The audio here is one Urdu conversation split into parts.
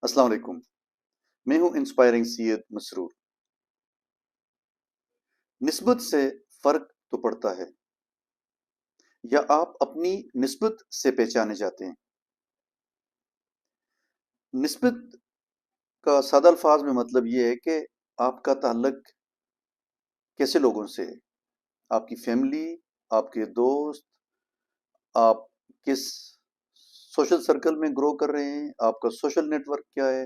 السلام علیکم. میں ہوں انسپائرنگ سید مسرور. نسبت سے فرق تو پڑتا ہے یا آپ اپنی نسبت سے پہچانے جاتے ہیں. نسبت کا سادہ الفاظ میں مطلب یہ ہے کہ آپ کا تعلق کیسے لوگوں سے ہے. آپ کی فیملی، آپ کے دوست، آپ کس سوشل سرکل میں گرو کر رہے ہیں، آپ کا سوشل نیٹ ورک کیا ہے،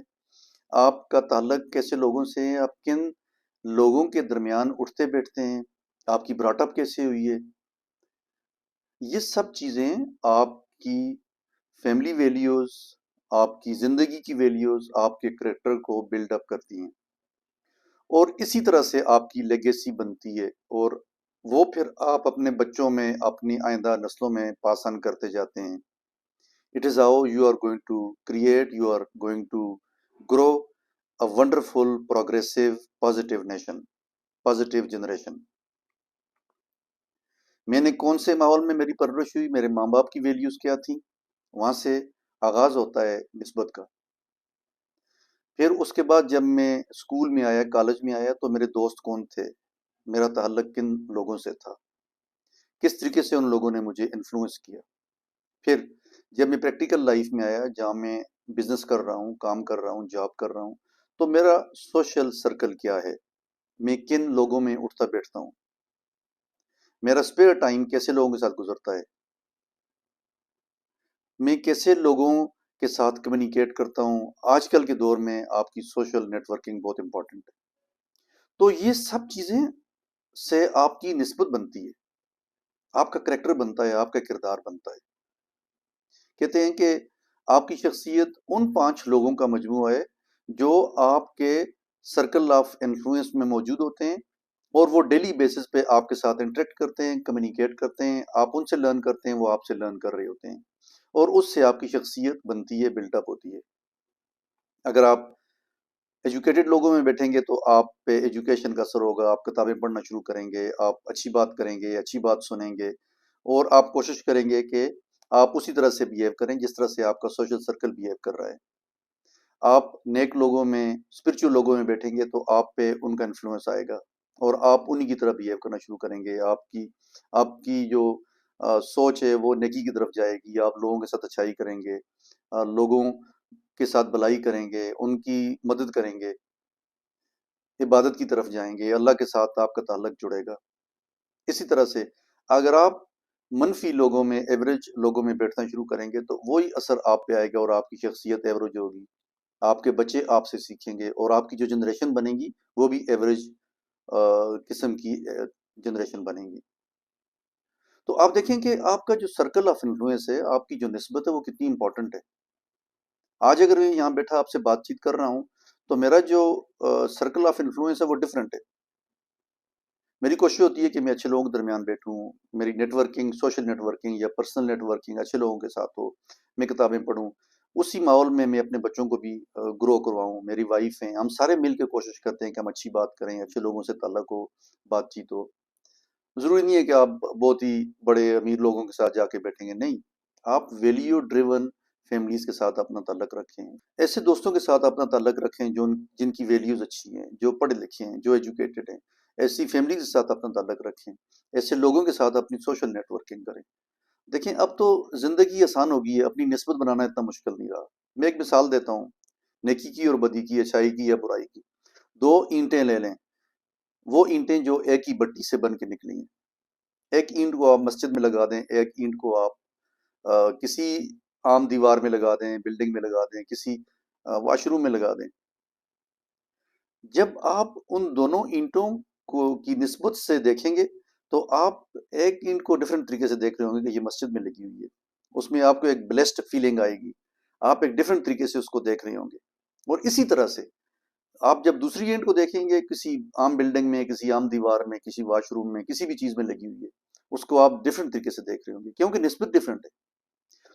آپ کا تعلق کیسے لوگوں سے ہے، آپ کن لوگوں کے درمیان اٹھتے بیٹھتے ہیں، آپ کی براٹ اپ کیسے ہوئی ہے. یہ سب چیزیں آپ کی فیملی ویلیوز، آپ کی زندگی کی ویلیوز، آپ کے کریکٹر کو بلڈ اپ کرتی ہیں اور اسی طرح سے آپ کی لیگیسی بنتی ہے اور وہ پھر آپ اپنے بچوں میں، اپنی آئندہ نسلوں میں پاس آن کرتے جاتے ہیں. It is how you are going to create, you are going to grow a wonderful progressive positive nation, positive generation. میں نے کون سے ماحول میں میری پرورش ہوئی، میرے ماں باپ کی ویلیوز کیا تھیں، وہاں سے آغاز ہوتا ہے نسبت کا. پھر اس کے بعد جب میں اسکول میں آیا، کالج میں آیا، تو میرے دوست کون تھے، میرا تعلق کن لوگوں سے تھا، کس طریقے سے ان لوگوں نے مجھے انفلوئنس کیا. پھر جب میں پریکٹیکل لائف میں آیا، جہاں میں بزنس کر رہا ہوں، کام کر رہا ہوں، جاب کر رہا ہوں، تو میرا سوشل سرکل کیا ہے، میں کن لوگوں میں اٹھتا بیٹھتا ہوں، میرا اسپیئر ٹائم کیسے لوگوں کے ساتھ گزرتا ہے، میں کیسے لوگوں کے ساتھ کمیونیکیٹ کرتا ہوں. آج کل کے دور میں آپ کی سوشل نیٹ ورکنگ بہت امپورٹنٹ ہے. تو یہ سب چیزیں سے آپ کی نسبت بنتی ہے، آپ کا کریکٹر بنتا ہے، آپ کا کردار بنتا ہے. کہتے ہیں کہ آپ کی شخصیت ان 5 لوگوں کا مجموعہ ہے جو آپ کے سرکل آف انفلوئنس میں موجود ہوتے ہیں اور وہ ڈیلی بیسس پہ آپ کے ساتھ انٹریکٹ کرتے ہیں، کمیونیکیٹ کرتے ہیں، آپ ان سے لرن کرتے ہیں، وہ آپ سے لرن کر رہے ہوتے ہیں اور اس سے آپ کی شخصیت بنتی ہے، بلٹ اپ ہوتی ہے. اگر آپ ایجوکیٹڈ لوگوں میں بیٹھیں گے تو آپ پہ ایجوکیشن کا اثر ہوگا، آپ کتابیں پڑھنا شروع کریں گے، آپ اچھی بات کریں گے، اچھی بات سنیں گے اور آپ کوشش کریں گے کہ آپ اسی طرح سے بیہیو کریں جس طرح سے آپ کا سوشل سرکل بیہیو کر رہا ہے. آپ نیک لوگوں میں، اسپرچل لوگوں میں بیٹھیں گے تو آپ پہ ان کا انفلوئنس آئے گا اور آپ انہی کی طرح بیہیو کرنا شروع کریں گے. آپ کی جو سوچ ہے وہ نیکی کی طرف جائے گی. آپ لوگوں کے ساتھ اچھائی کریں گے، لوگوں کے ساتھ بھلائی کریں گے، ان کی مدد کریں گے، عبادت کی طرف جائیں گے، اللہ کے ساتھ آپ کا تعلق جڑے گا. اسی طرح سے اگر آپ منفی لوگوں میں، ایوریج لوگوں میں بیٹھنا شروع کریں گے تو وہی اثر آپ پہ آئے گا اور آپ کی شخصیت ایوریج ہوگی. آپ کے بچے آپ سے سیکھیں گے اور آپ کی جو جنریشن بنے گی وہ بھی ایوریج قسم کی جنریشن بنے گی. تو آپ دیکھیں کہ آپ کا جو سرکل آف انفلوئنس ہے، آپ کی جو نسبت ہے وہ کتنی امپورٹنٹ ہے. آج اگر میں یہاں بیٹھا آپ سے بات چیت کر رہا ہوں تو میرا جو سرکل آف انفلوئنس ہے وہ ڈفرینٹ ہے. میری کوشش ہوتی ہے کہ میں اچھے لوگوں کے درمیان بیٹھوں، میری networking, social networking یا پرسنل نیٹ ورکنگ اچھے لوگوں کے ساتھ ہو، میں کتابیں پڑھوں، اسی ماحول میں اپنے بچوں کو بھی گرو کرواؤں. میری وائف ہیں، ہم سارے مل کے کوشش کرتے ہیں کہ ہم اچھی بات کریں، اچھے لوگوں سے تعلق ہو، بات چیت ہو. ضروری نہیں ہے کہ آپ بہت ہی بڑے امیر لوگوں کے ساتھ جا کے بیٹھیں گے، نہیں، آپ ویلیو ڈریون فیملیز کے ساتھ اپنا تعلق رکھیں، ایسے دوستوں کے ساتھ اپنا تعلق رکھیں جن کی ویلیوز اچھی ہیں، جو پڑھے لکھے ہیں، جو ایجوکیٹڈ ہیں. ایسی فیملی کے ساتھ اپنا تعلق رکھیں، ایسے لوگوں کے ساتھ اپنی سوشل نیٹ ورکنگ کریں. دیکھیں اب تو زندگی آسان ہو گئی ہے، اپنی نسبت بنانا اتنا مشکل نہیں رہا. میں ایک مثال دیتا ہوں، نیکی کی اور بدی کی، اچھائی کی یا برائی کی. 2 اینٹیں لے لیں، وہ اینٹیں جو ایک ہی بٹی سے بن کے نکلی ہیں. ایک اینٹ کو آپ مسجد میں لگا دیں، ایک اینٹ کو آپ کسی عام دیوار میں لگا دیں، بلڈنگ میں لگا دیں، کسی واش روم میں لگا دیں. جب آپ ان دونوں اینٹوں کی نسبت سے دیکھیں گے تو آپ ایک اینٹ کو ڈفرینٹ طریقے سے دیکھ رہے ہوں گے کہ یہ مسجد میں لگی ہوئی ہے، اس میں آپ کو ایک بلیسڈ فیلنگ آئے گی، آپ ایک ڈفرینٹ طریقے سے اس کو دیکھ رہے ہوں گے. اور اسی طرح سے آپ جب دوسری اینٹ کو دیکھیں گے، کسی عام بلڈنگ میں، کسی عام دیوار میں، کسی واش روم میں، کسی بھی چیز میں لگی ہوئی ہے، اس کو آپ ڈفرینٹ طریقے سے دیکھ رہے ہوں گے کیونکہ نسبت ڈفرینٹ ہے.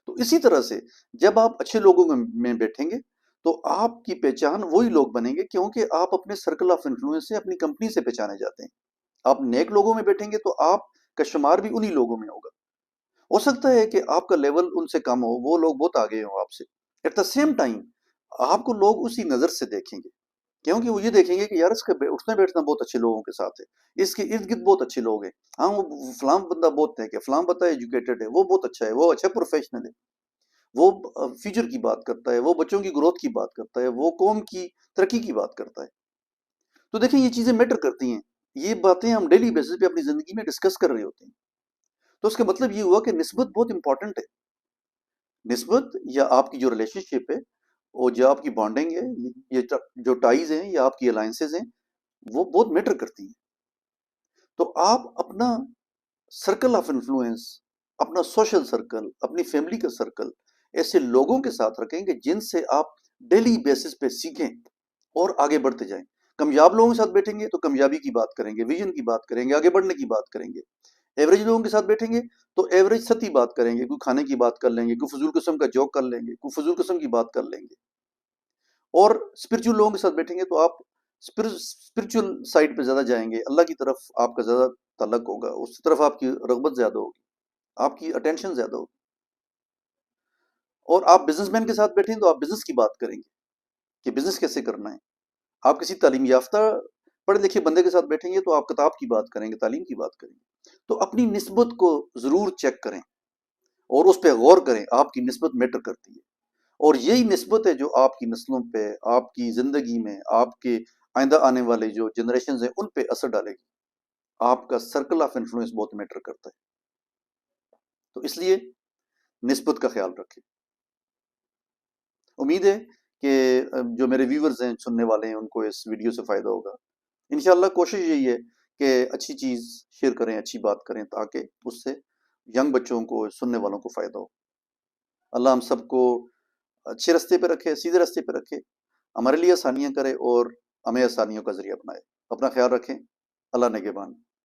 تو اسی طرح سے جب آپ اچھے لوگوں میں بیٹھیں گے تو آپ کی پہچان وہی لوگ بنیں گے کیونکہ آپ اپنے سرکل آف انفلوئنس سے، اپنی کمپنی سے پہچانے جاتے ہیں. آپ نیک لوگوں میں بیٹھیں گے تو آپ کا شمار بھی انہی لوگوں میں ہوگا. ہو سکتا ہے کہ آپ کا لیول ان سے کم ہو، وہ لوگ بہت آگے ہوں آپ سے. ایٹ دا سیم ٹائم آپ کو لوگ اسی نظر سے دیکھیں گے، کیونکہ وہ یہ دیکھیں گے کہ یار اس کا اٹھنا بیٹھنا بہت اچھے لوگوں کے ساتھ ہے، اس کے ارد گرد بہت اچھے لوگ ہیں، ہاں وہ فلاں بندہ بہت ہے کہ فلاں بندہ ایجوکیٹڈ ہے، وہ بہت اچھا ہے، وہ اچھا پروفیشنل ہے، وہ فیوچر کی بات کرتا ہے، وہ بچوں کی گروتھ کی بات کرتا ہے، وہ قوم کی ترقی کی بات کرتا ہے۔ تو دیکھیں یہ چیزیں میٹر کرتی ہیں، یہ باتیں ہم ڈیلی بیسس پہ اپنی زندگی میں ڈسکس کر رہے ہوتے ہیں۔ تو اس کا مطلب یہ ہوا کہ نسبت بہت امپورٹنٹ ہے۔ نسبت یا آپ کی جو ریلیشن شپ ہے اور جو آپ کی بانڈنگ ہے، یہ جو ٹائز ہیں یا آپ کی الائنسز ہیں، وہ بہت میٹر کرتی ہیں۔ تو آپ اپنا سرکل آف انفلوئنس، اپنا سوشل سرکل، اپنی فیملی کا سرکل ایسے لوگوں کے ساتھ رکھیں کہ جن سے آپ ڈیلی بیسس پہ سیکھیں اور آگے بڑھتے جائیں۔ کامیاب لوگوں کے ساتھ بیٹھیں گے تو کامیابی کی بات کریں گے، ویژن کی بات کریں گے، آگے بڑھنے کی بات کریں گے۔ ایوریج لوگوں کے ساتھ بیٹھیں گے تو ایوریج ستی بات کریں گے، کوئی کھانے کی بات کر لیں گے، کوئی فضول قسم کا جوک کر لیں گے، کوئی فضول قسم کی بات کر لیں گے۔ اور اسپرچل لوگوں کے ساتھ بیٹھیں گے تو آپ اسپرچل سائڈ پہ زیادہ جائیں گے، اللہ کی طرف آپ کا زیادہ تعلق ہوگا، اس طرف آپ کی رغبت زیادہ ہوگی، آپ کی اٹینشن زیادہ ہوگی۔ اور آپ بزنس مین کے ساتھ بیٹھیں تو آپ بزنس کی بات کریں گے کہ بزنس کیسے کرنا ہے۔ آپ کسی تعلیم یافتہ پڑھے لکھے بندے کے ساتھ بیٹھیں گے تو آپ کتاب کی بات کریں گے، تعلیم کی بات کریں گے۔ تو اپنی نسبت کو ضرور چیک کریں اور اس پہ غور کریں، آپ کی نسبت میٹر کرتی ہے، اور یہی نسبت ہے جو آپ کی نسلوں پہ، آپ کی زندگی میں، آپ کے آئندہ آنے والے جو جنریشنز ہیں ان پہ اثر ڈالے گی۔ آپ کا سرکل آف انفلوئنس بہت میٹر کرتا ہے، تو اس لیے نسبت کا خیال رکھیں۔ امید ہے کہ جو میرے ویورز ہیں، سننے والے ہیں، ان کو اس ویڈیو سے فائدہ ہوگا۔ انشاءاللہ کوشش یہی ہے کہ اچھی چیز شیئر کریں، اچھی بات کریں، تاکہ اس سے ینگ بچوں کو، سننے والوں کو فائدہ ہو۔ اللہ ہم سب کو اچھے راستے پہ رکھے، سیدھے راستے پہ رکھے، ہمارے لیے آسانیاں کرے اور ہمیں آسانیوں کا ذریعہ بنائے۔ اپنا خیال رکھیں، اللہ نگہبان۔